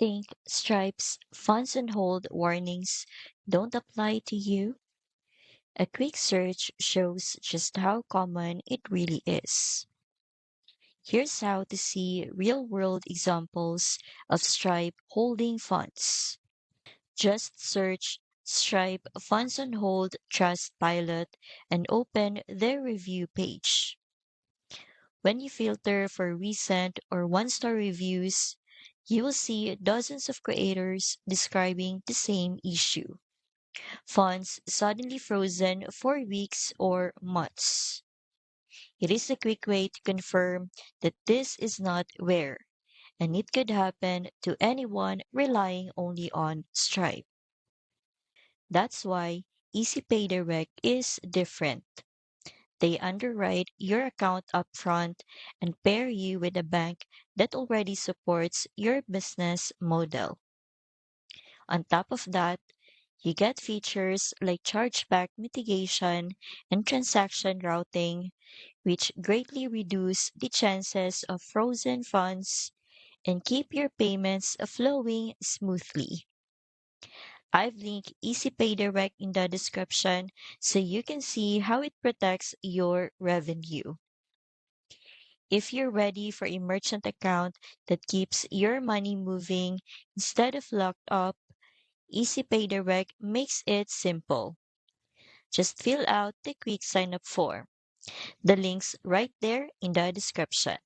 think Stripe's funds on hold warnings don't apply to you? A quick search shows just how common it really is. Here's how to see real world examples of Stripe holding funds. Just search Stripe Funds on Hold TrustPilot and open their review page. When you filter for recent or one-star reviews, you will see dozens of creators describing the same issue. Funds suddenly frozen for weeks or months. It is a quick way to confirm that this is not rare, and it could happen to anyone relying only on Stripe. That's why Easy Pay Direct is different. They underwrite your account upfront and pair you with a bank that already supports your business model. On top of that, you get features like chargeback mitigation and transaction routing, which greatly reduce the chances of frozen funds and keep your payments flowing smoothly. I've linked Easy Pay Direct in the description so you can see how it protects your revenue. If you're ready for a merchant account that keeps your money moving instead of locked up, Easy Pay Direct makes it simple. Just fill out the quick sign up form. The link's right there in the description.